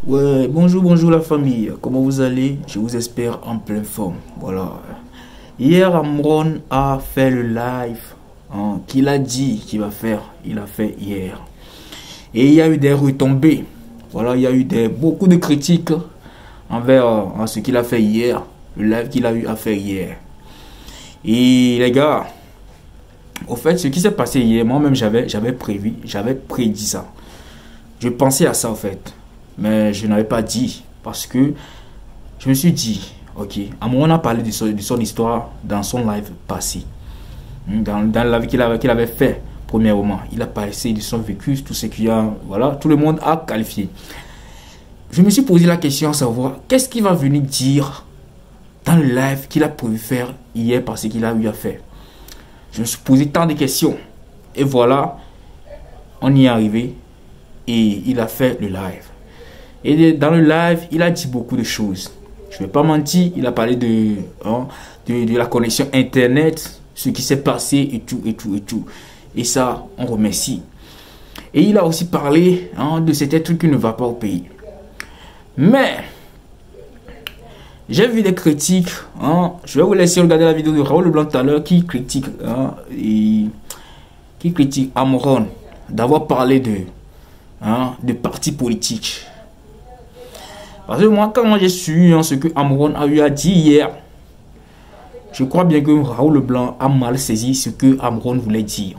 Ouais, bonjour la famille, comment vous allez? Je vous espère en pleine forme. Voilà. Hier, Amron a fait le live qu'il a dit qu'il va faire. Il a fait hier. Et il y a eu des retombées. Voilà, il y a eu beaucoup de critiques envers ce qu'il a fait hier. Le live qu'il a eu à faire hier. Et les gars, au fait, ce qui s'est passé hier, moi-même j'avais prédit ça. Je pensais à ça en fait. Mais je n'avais pas dit parce que je me suis dit, ok, Amron a parlé de son histoire dans son live passé. Dans le live qu'il avait fait, premièrement. Il a parlé de son vécu, tout ce qu'il y a, voilà, tout le monde a qualifié. Je me suis posé la question à savoir, qu'est-ce qu'il va venir dire dans le live qu'il a prévu faire hier parce qu'il a eu à faire. Je me suis posé tant de questions. Et voilà, on y est arrivé et il a fait le live. Et dans le live, il a dit beaucoup de choses. Je ne vais pas mentir, il a parlé de la connexion Internet, ce qui s'est passé et tout. Et ça, on remercie. Et il a aussi parlé de certains trucs qui ne vont pas au pays. Mais, j'ai vu des critiques. Je vais vous laisser regarder la vidéo de Raoul Leblanc tout à l'heure qui critique Amron d'avoir parlé de partis politiques. Parce que moi, quand j'ai su ce que Amron a eu à dire hier, je crois bien que Raoul Leblanc a mal saisi ce que Amron voulait dire.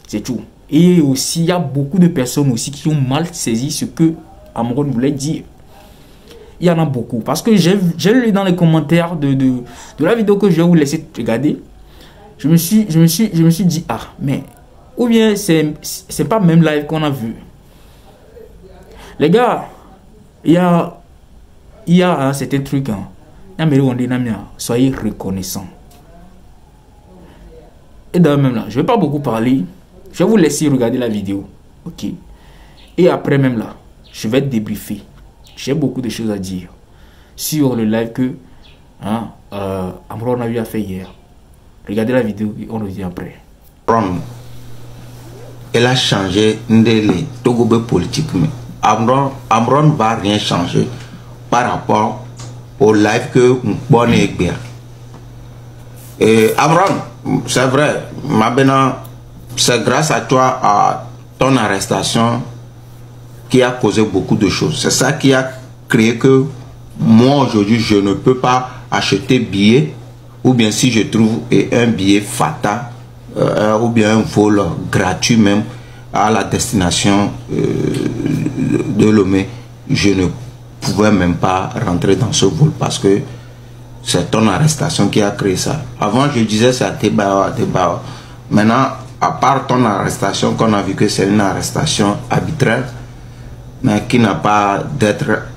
C'est tout. Et aussi, il y a beaucoup de personnes aussi qui ont mal saisi ce que Amron voulait dire. Il y en a beaucoup. Parce que j'ai lu dans les commentaires de la vidéo que je vais vous laisser regarder. Je me suis dit, mais ou bien c'est pas même live qu'on a vu. Les gars, il y a certains trucs. Soyez reconnaissants. Et d'ailleurs même là, je ne vais pas beaucoup parler. Je vais vous laisser regarder la vidéo. Ok. Et après même là, je vais débriefer. J'ai beaucoup de choses à dire sur le live que Amron a eu à faire hier. Regardez la vidéo et on revient après. Elle a changé les Togobe politiques. Amron ne va rien changer par rapport au live que Mbon et Egbert. Et Amron, c'est vrai, c'est grâce à toi, à ton arrestation, qui a causé beaucoup de choses. C'est ça qui a créé que moi aujourd'hui je ne peux pas acheter billet, ou bien si je trouve un billet fatal ou bien un vol gratuit même à la destination de Lomé, je ne pouvais même pas rentrer dans ce vol parce que c'est ton arrestation qui a créé ça. Avant je disais c'est à Tebao. Maintenant, à part ton arrestation, qu'on a vu que c'est une arrestation arbitraire, mais qui n'a pas d'être.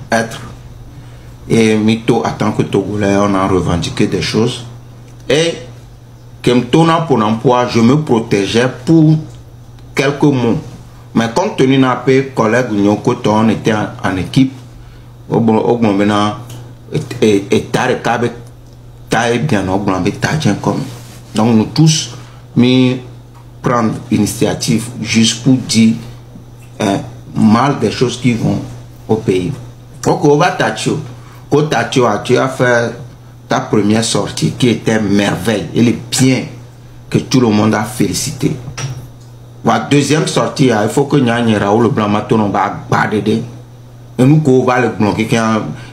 Et Mito, en tant que Togolais, on a revendiqué des choses. Et comme tournant pour l'emploi, je me protégeais pour quelques mots. Mais compte tenu de mes collègues, on était en équipe. Donc nous tous mis prendre l'initiative juste pour dire mal des choses qui vont au pays. Tu as fait ta première sortie qui était merveille. Elle est bien que tout le monde a félicité. La deuxième sortie, il faut que nous Raoul Leblanc maintenant va garder. Et nous qu'on va le bloquer.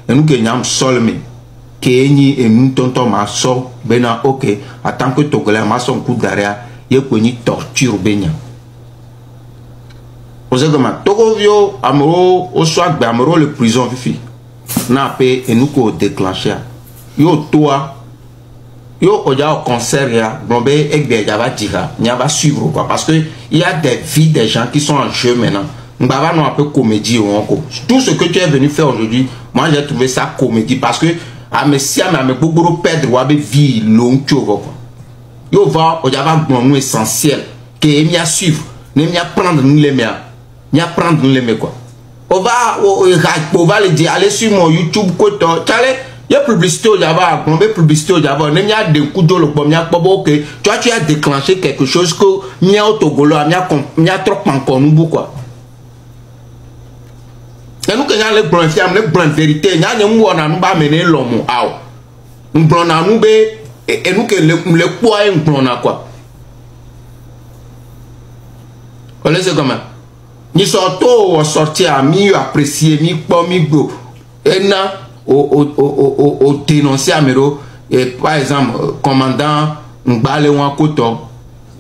Et nous que nous sommes et nous tonton ma so bena ok en tant que Togolais ma son coup d'arrêt il y a une torture bena. Vous avez dit, Togo vio amoro au soir de amoro le prison fifi. N'a pas et nous qu'on déclenché. Yo toi, yo oja au concert ya, blombe et bien yava dira, n'y va suivre quoi parce que il y a des vies des gens qui sont en jeu maintenant. Mbaba non un peu comédie ou encore. Tout ce que tu es venu faire aujourd'hui, moi j'ai trouvé ça comédie parce que à mes siam à mes beaucoup perdre ou à mes vies longues quoi. Yo va oja va nous essentiel que m'y a suivre, ne m'y a prendre nous les miens. N'y a prendre nous les quoi. On va le dire, allez sur mon YouTube, côté, il y a publicité au Java, on met publicité au Java, il y a des coups de l'eau, ok, toi tu as déclenché quelque chose que il y a au Togolo, il y a trop encore nous quoi. et nous que nous les blancs fiam les blancs vérité nous nous on a nous pas mener l'homme ao nous blanc na nous be et nous que les quoi un blanc na quoi on laisse comment ni sorto sortir mi apprécier mi pas mi go et na au dénoncer amero et par exemple commandant Mbale wan koto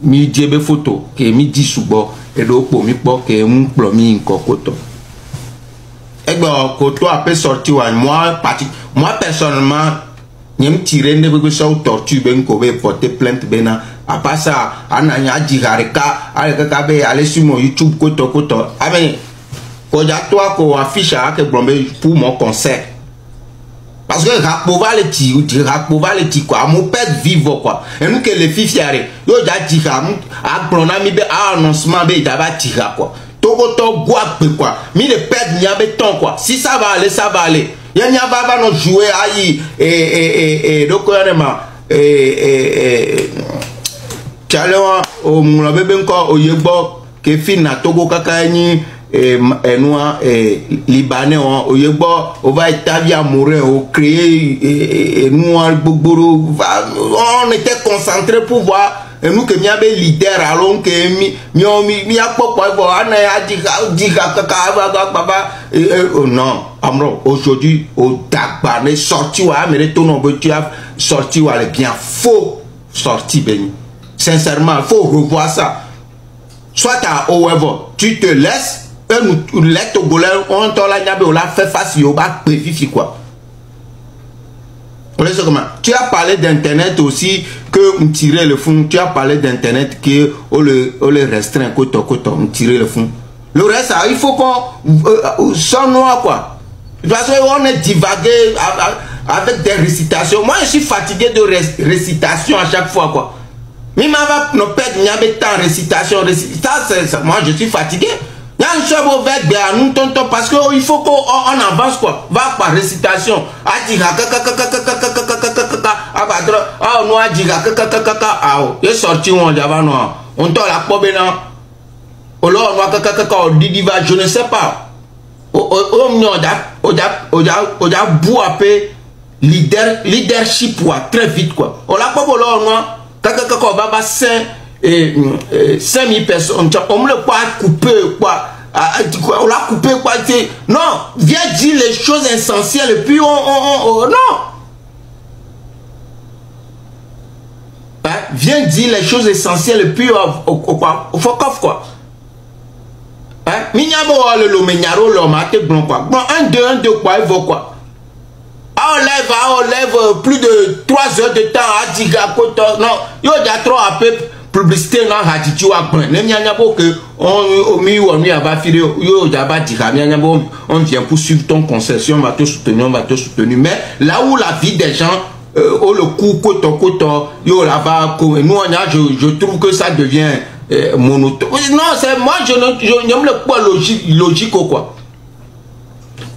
mi djebe photo que mi di subo et do po mi po que un plomi nko koto et ben koto a peut sortir moi personnellement nyem tiré ne be so tortue ben ko be porter plainte bena à part ça ananya digareka ka be aller sur mon YouTube koto amen ko ja toi ko affiche a que blombe pour mon concert. Parce que Rakpova le ti quoi, mon père vivre quoi. Et nous que les filles fiaré, yo ja tira, a pronami be annoncement be daba tira quoi. Toko to guape quoi. Mi le père n'y a béton quoi. Si ça va aller, ça va aller. Ya n'y a pas no jouer aïe donc Tchalewa o mula bebe nko o yebo ke fina Togo kaka ni noir libanais au yebo on va établir amoureux au créer noir bogboro on était concentré pour voir et nous que miabe leader alors que mi akpokpo bo ana ya diga kaka baba non amro aujourd'hui au dagba ne sorti wa mere tono bo tu as sorti wa le bien faux sorti ben sincèrement faut revoir ça soit à however tu te laisses les Togolais on t'a la fait face au bas préfifi quoi. Tu as parlé d'internet aussi que on tirait le fond. Tu as parlé d'internet que on le restreint côté on tirait le fond. Le reste il faut qu'on soit noir quoi. Parce qu'on est divagué avec des récitations. Moi je suis fatigué de récitation à chaque fois quoi. Mais ma va nos pères n'y avait tant récitation. Ça moi je suis fatigué. Parce qu'il faut qu'on avance quoi. Va par récitation. Il est sorti on t'a la pobe là. Je ne sais pas. On a beau appeler leadership très vite quoi. On l'a pas on va 5000 personnes, on ne l'a pas coupé quoi. On l'a coupé quoi. Non, viens dire les choses essentielles et puis non. Viens dire les choses essentielles et puis on faut quoi. Mignabo le menyaro l'homme a été blanc quoi. Bon, 1, 2 quoi, il vaut quoi. On lève plus de 3 heures de temps à Diga Koto. Non, il y a trop à peu publicité dans Haditu à Brun. Les Mianyabo que on va filer, on vient pour suivre ton concession, on va te soutenir, Mais là où la vie des gens, le coup Koto, yo là-bas, nous je trouve que ça devient monotone. Non, c'est moi, je n'aime pas logique quoi.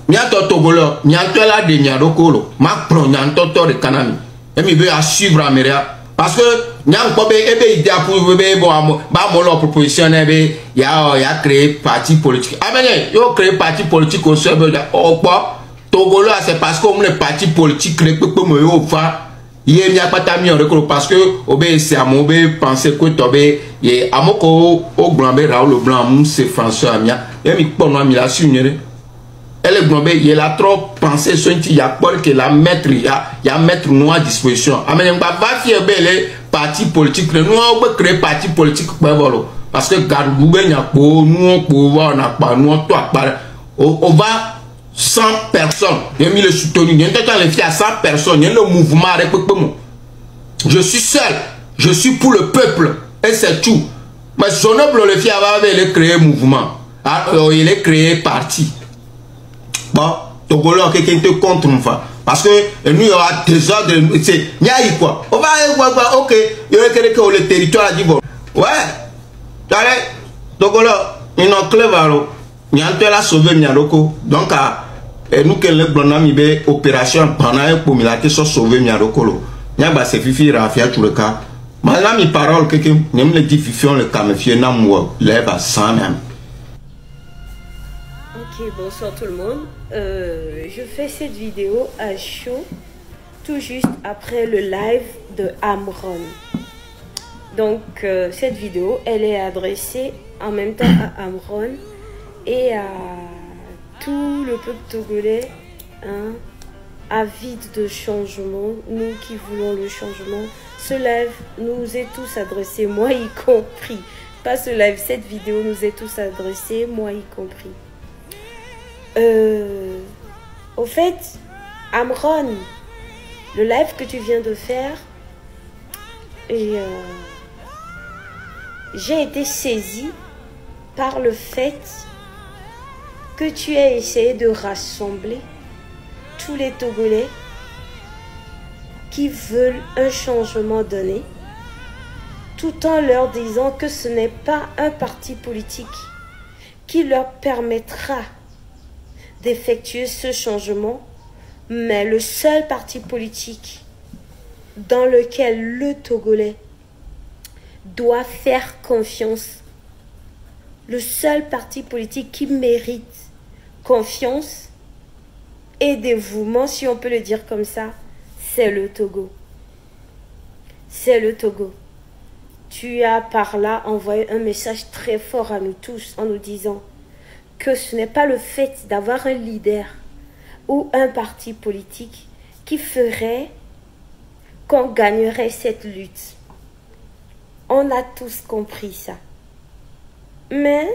Miato Togolo, miato la de Nyarokolo, ma pro nyanto de Kanami. Et mi veut à suivre à Méria. Parce que Nyang Pobe ebe idea pour bébé bon ba molo proposition ebe ya créé parti politique. Amenye yo créé parti politique au sein de Okwa. Togolo c'est parce que le parti politique créé pour me yo fa. Yé mi a pas ta mi on recolo parce que obé c'est à mon bé penser que tobé yé amoko au blanc Raoul le blanc c'est François Amia. Et mi pono mi la sunyere. Elle est globée, il a trop pensé sur il y a peur que la mettre, il y a mettre nous à disposition. Amen, va faire les partis politiques, nous on peut créer parti politique parce que Garoubé n'y a pas, nous on pouvoir n'a pas, nous on doit pas. On va 100 personnes, il y a mis le soutenu, il y a les filles à 100 personnes, il y a le mouvement avec moi. Je suis seul, je suis pour le peuple et c'est tout. Mais son noble le filles avait créé mouvement, il a créé parti. Bon, Togolo, quelqu'un te contre une fois. Parce que nous, il y aura des ordres. C'est Niaï quoi. On va, ok. Il y a quelqu'un qui le territoire dit bon. Ouais. Togolo, il y a un club. Il y a un tel à sauver Miaroko. Donc, nous, qui le blanc, il y a une opération pendant un peu, il a été sauvé Miaroko. Il y a c'est Fifi Rafia tout le cas. Maintenant, mes paroles, quelqu'un, même les dit Fifi, on le camifie, n'a moi, lève à 100 même. Ok, bonsoir tout le monde. Je fais cette vidéo à chaud, tout juste après le live de Amron. Donc, cette vidéo, elle est adressée en même temps à Amron et à tout le peuple togolais, hein, avide de changement. Nous qui voulons le changement, ce live nous est tous adressé, moi y compris. Pas ce live, cette vidéo nous est tous adressée, moi y compris. Au fait, Amron, le live que tu viens de faire, et j'ai été saisie par le fait que tu as essayé de rassembler tous les Togolais qui veulent un changement donné, tout en leur disant que ce n'est pas un parti politique qui leur permettra d'effectuer ce changement, mais le seul parti politique dans lequel le Togolais doit faire confiance, le seul parti politique qui mérite confiance et dévouement, si on peut le dire comme ça, c'est le Togo. C'est le Togo. Tu as par là envoyé un message très fort à nous tous en nous disant que ce n'est pas le fait d'avoir un leader ou un parti politique qui ferait qu'on gagnerait cette lutte. On a tous compris ça. Mais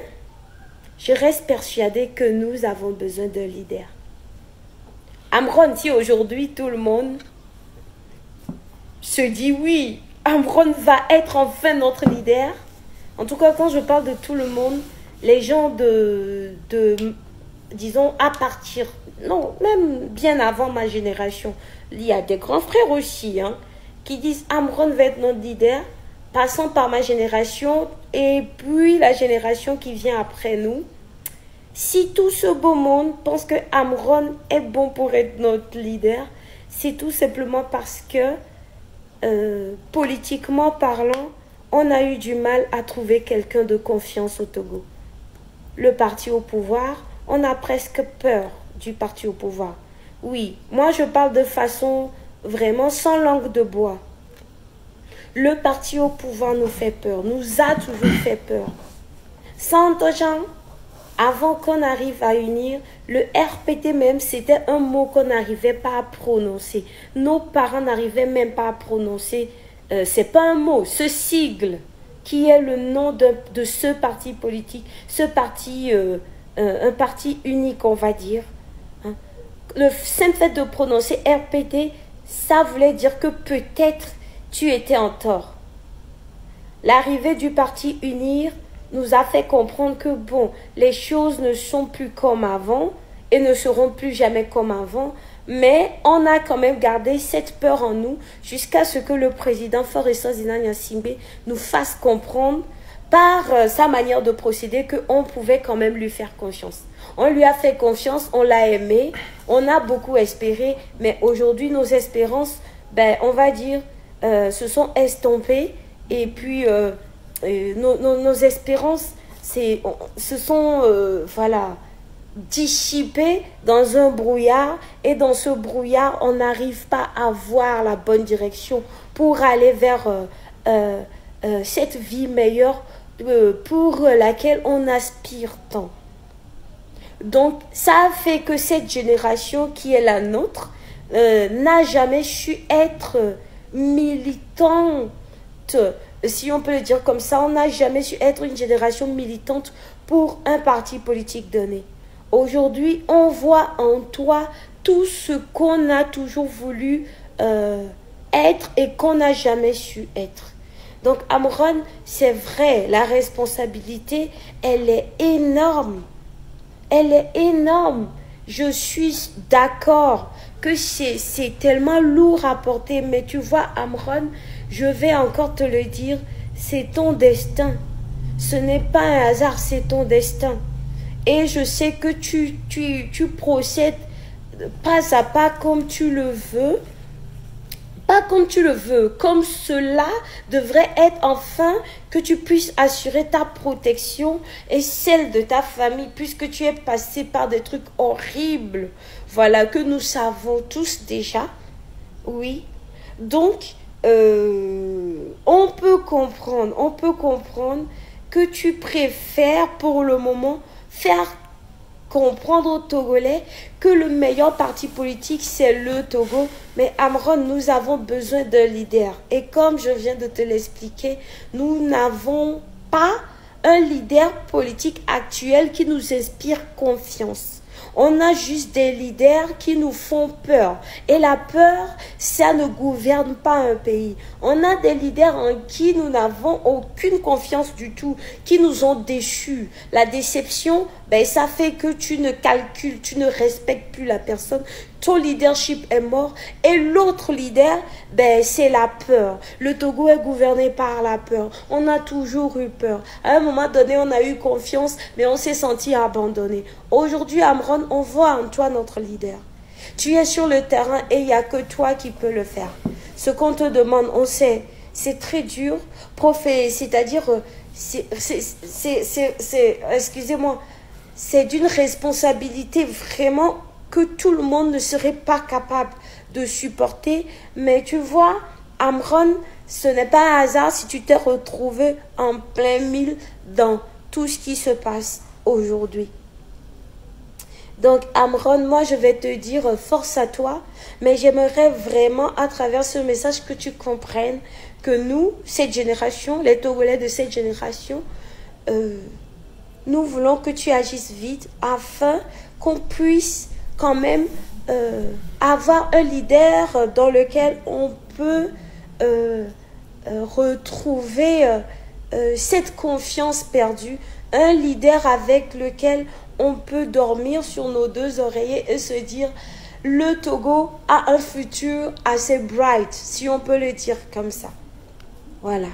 je reste persuadée que nous avons besoin d'un leader. Amron, si aujourd'hui tout le monde se dit oui, Amron va être enfin notre leader. En tout cas, quand je parle de tout le monde, les gens disons, à partir, non, même bien avant ma génération, il y a des grands frères aussi, hein, qui disent Amron va être notre leader, passant par ma génération et puis la génération qui vient après nous. Si tout ce beau monde pense que Amron est bon pour être notre leader, c'est tout simplement parce que, politiquement parlant, on a eu du mal à trouver quelqu'un de confiance au Togo. Le parti au pouvoir, on a presque peur du parti au pouvoir. Oui, moi je parle de façon vraiment sans langue de bois. Le parti au pouvoir nous fait peur, nous a toujours fait peur. Sans gens, avant qu'on arrive à unir, le RPT même, c'était un mot qu'on n'arrivait pas à prononcer. Nos parents n'arrivaient même pas à prononcer. C'est pas un mot, ce sigle qui est le nom de ce parti politique, ce parti, un parti unique, on va dire. Hein. Le simple fait de prononcer RPT, ça voulait dire que peut-être tu étais en tort. L'arrivée du parti Unir nous a fait comprendre que bon, les choses ne sont plus comme avant et ne seront plus jamais comme avant, mais on a quand même gardé cette peur en nous jusqu'à ce que le président Faure Zinanyasimbe nous fasse comprendre par sa manière de procéder qu'on pouvait quand même lui faire confiance. On lui a fait confiance, on l'a aimé, on a beaucoup espéré, mais aujourd'hui nos espérances, ben, on va dire, se sont estompées et puis nos espérances se sont voilà, dissipées dans un brouillard, et dans ce brouillard on n'arrive pas à voir la bonne direction pour aller vers cette vie meilleure pour laquelle on aspire tant. Donc ça a fait que cette génération qui est la nôtre n'a jamais su être militante, si on peut le dire comme ça. On n'a jamais su être une génération militante pour un parti politique donné. Aujourd'hui, on voit en toi tout ce qu'on a toujours voulu être et qu'on n'a jamais su être. Donc, Amron, c'est vrai, la responsabilité, elle est énorme. Elle est énorme. Je suis d'accord que c'est tellement lourd à porter. Mais tu vois, Amron, je vais encore te le dire, c'est ton destin. Ce n'est pas un hasard, c'est ton destin. Et je sais que tu procèdes pas à pas comme tu le veux, pas comme tu le veux, comme cela devrait être enfin que tu puisses assurer ta protection et celle de ta famille, puisque tu es passé par des trucs horribles, voilà, que nous savons tous déjà, oui. Donc, on peut comprendre que tu préfères pour le moment faire comprendre aux Togolais que le meilleur parti politique c'est le Togo. Mais Amron, nous avons besoin d'un leader. Et comme je viens de te l'expliquer, nous n'avons pas un leader politique actuel qui nous inspire confiance. On a juste des leaders qui nous font peur. Et la peur, ça ne gouverne pas un pays. On a des leaders en qui nous n'avons aucune confiance du tout, qui nous ont déchus. La déception, ben, ça fait que tu ne calcules, tu ne respectes plus la personne. Ton leadership est mort. Et l'autre leader, ben, c'est la peur. Le Togo est gouverné par la peur. On a toujours eu peur. À un moment donné, on a eu confiance, mais on s'est senti abandonné. Aujourd'hui, Amron, on voit en toi notre leader. Tu es sur le terrain et il n'y a que toi qui peux le faire. Ce qu'on te demande, on sait, c'est très dur. C'est-à-dire, excusez-moi, c'est d'une responsabilité vraiment que tout le monde ne serait pas capable de supporter. Mais tu vois, Amron, ce n'est pas un hasard si tu t'es retrouvé en plein milieu dans tout ce qui se passe aujourd'hui. Donc, Amron, moi, je vais te dire force à toi, mais j'aimerais vraiment, à travers ce message, que tu comprennes que nous, cette génération, les Togolais de cette génération, nous voulons que tu agisses vite afin qu'on puisse quand même avoir un leader dans lequel on peut retrouver cette confiance perdue, un leader avec lequel on peut dormir sur nos deux oreillers et se dire le Togo a un futur assez bright, si on peut le dire comme ça. Voilà.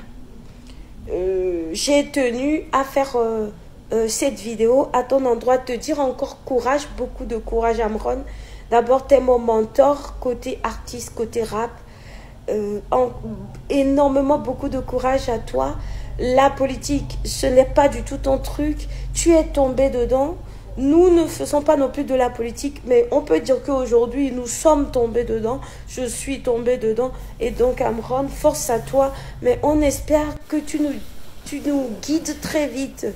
J'ai tenu à faire cette vidéo à ton endroit, te dire encore courage, beaucoup de courage Amron. D'abord, tu es mon mentor côté artiste, côté rap. Énormément beaucoup de courage à toi. La politique, ce n'est pas du tout ton truc. Tu es tombé dedans. Nous ne faisons pas non plus de la politique, mais on peut dire qu'aujourd'hui, nous sommes tombés dedans. Je suis tombée dedans. Et donc, Amron, force à toi. Mais on espère que tu nous guides très vite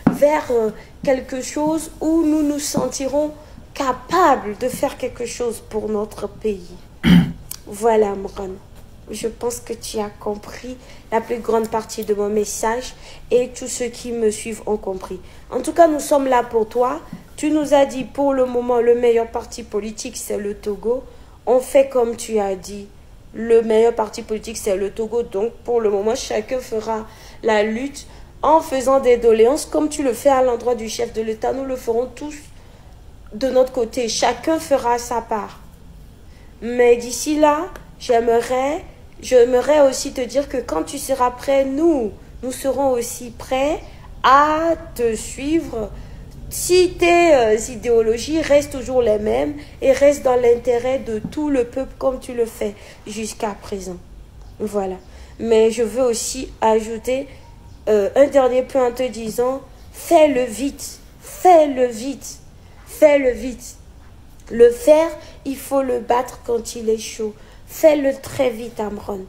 vers quelque chose où nous nous sentirons capables de faire quelque chose pour notre pays. Voilà, Amron. Je pense que tu as compris la plus grande partie de mon message et tous ceux qui me suivent ont compris. En tout cas, nous sommes là pour toi. Tu nous as dit pour le moment, le meilleur parti politique, c'est le Togo. On fait comme tu as dit. Le meilleur parti politique, c'est le Togo. Donc, pour le moment, chacun fera la lutte en faisant des doléances comme tu le fais à l'endroit du chef de l'État. Nous le ferons tous de notre côté. Chacun fera sa part. Mais d'ici là, j'aimerais aussi te dire que quand tu seras prêt, nous serons aussi prêts à te suivre. Si tes idéologies restent toujours les mêmes et restent dans l'intérêt de tout le peuple comme tu le fais jusqu'à présent. Voilà. Mais je veux aussi ajouter un dernier point en te disant, fais-le vite, fais-le vite, fais-le vite. Le fer, il faut le battre quand il est chaud. Fais-le très vite, Amron.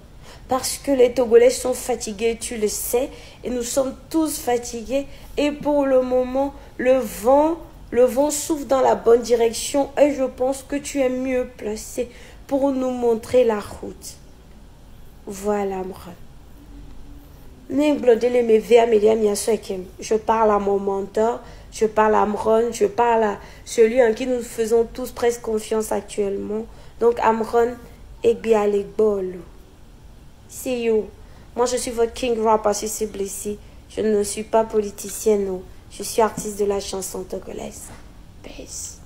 Parce que les Togolais sont fatigués, tu le sais. Et nous sommes tous fatigués. Et pour le moment, le vent souffle dans la bonne direction. Et je pense que tu es mieux placé pour nous montrer la route. Voilà, Amron. Je parle à mon mentor. Je parle à Amron. Je parle à celui en qui nous faisons tous presque confiance actuellement. Donc, Amron, see you. Moi, je suis votre King Rapper, si c'est blessé. Je ne suis pas politicienne, non. Je suis artiste de la chanson togolaise. Peace.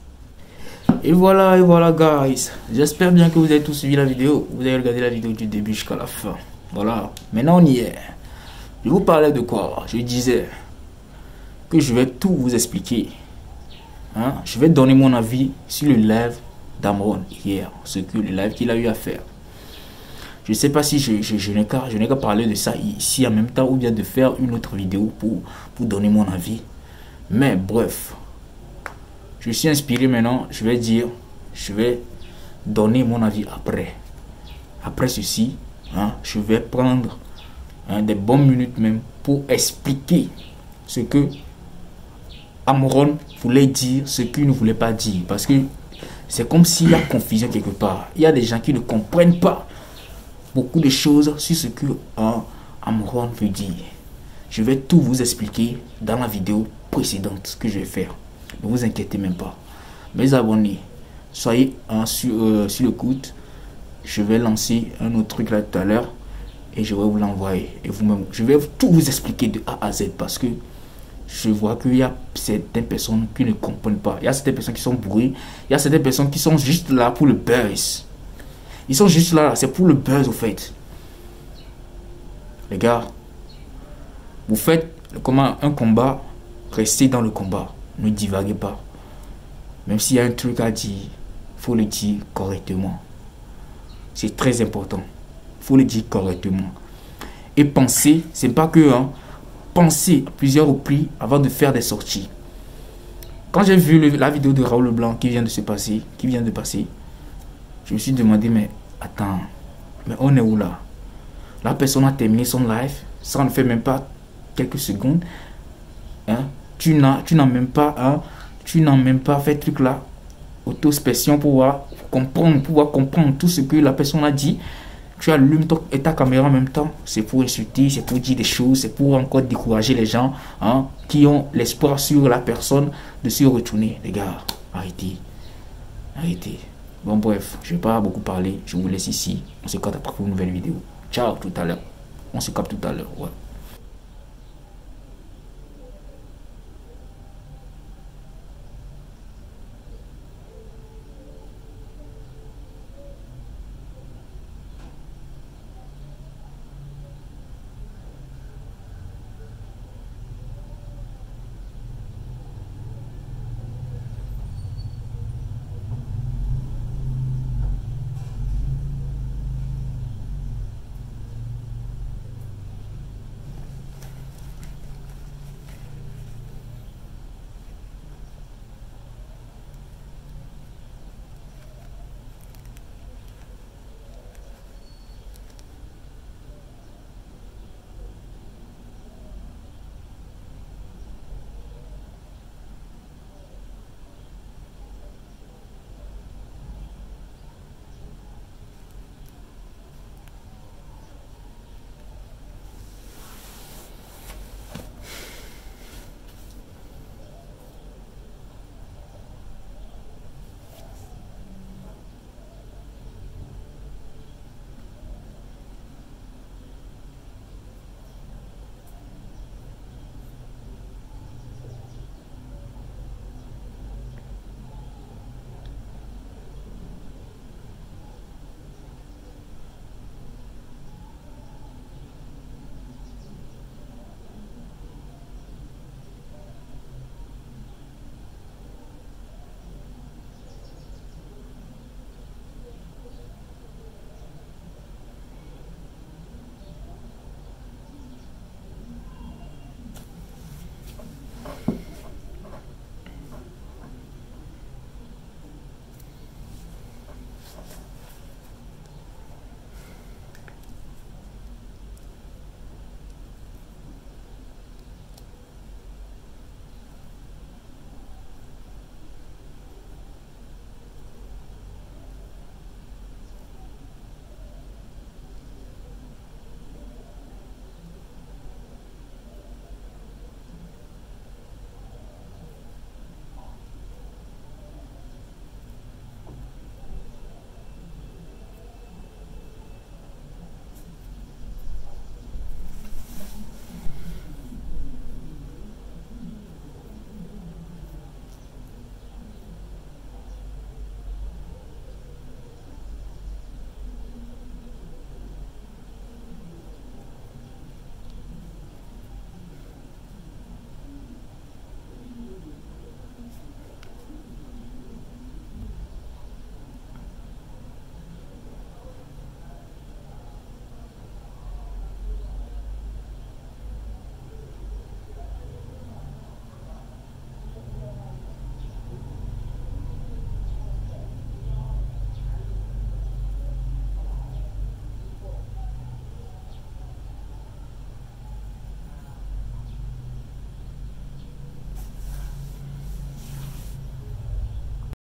Et voilà, guys. J'espère bien que vous avez tous suivi la vidéo. Vous avez regardé la vidéo du début jusqu'à la fin. Voilà. Maintenant, on y est. Je vous parlais de quoi? Je disais que je vais tout vous expliquer. Hein? Je vais donner mon avis sur le live d'Amron hier. Le live qu'il a eu à faire. Je ne sais pas si je n'ai qu'à parler de ça ici en même temps ou bien de faire une autre vidéo pour donner mon avis. Mais bref, je suis inspiré maintenant. Je vais donner mon avis après. Après ceci, hein, je vais prendre des bonnes minutes même pour expliquer ce que Amron voulait dire, ce qu'il ne voulait pas dire. Parce que c'est comme s'il y a confusion quelque part. Il y a des gens qui ne comprennent pas beaucoup de choses sur ce que Amron veut dire. Je vais tout vous expliquer dans la vidéo précédente que je vais faire. Ne vous inquiétez même pas. Mes abonnés, soyez sur l'écoute. Je vais lancer un autre truc là tout à l'heure et je vais vous l'envoyer. Et vous-même, je vais tout vous expliquer de A à Z parce que je vois qu'il y a certaines personnes qui ne comprennent pas. Il y a certaines personnes qui sont bourrées. Il y a certaines personnes qui sont juste là pour le buzz. Ils sont juste là, c'est pour le buzz au fait. Les gars, vous faites un combat, restez dans le combat. Ne divaguez pas. Même s'il y a un truc à dire, il faut le dire correctement. C'est très important. Il faut le dire correctement. Et penser, c'est pas que... Pensez à plusieurs reprises avant de faire des sorties. Quand j'ai vu la vidéo de Raoul Leblanc qui vient de passer, je me suis demandé, mais attends, mais on est où là? La personne a terminé son live, ça ne fait même pas quelques secondes. Hein? Tu n'as même pas fait truc là, autospection pour pouvoir comprendre tout ce que la personne a dit. Tu allumes ta caméra en même temps, c'est pour insulter, c'est pour dire des choses, c'est pour encore décourager les gens qui ont l'espoir sur la personne de se retourner. Les gars, arrêtez. Bon bref, je ne vais pas beaucoup parler, je vous laisse ici. On se capte après pour une nouvelle vidéo. Ciao, tout à l'heure. On se capte tout à l'heure, ouais.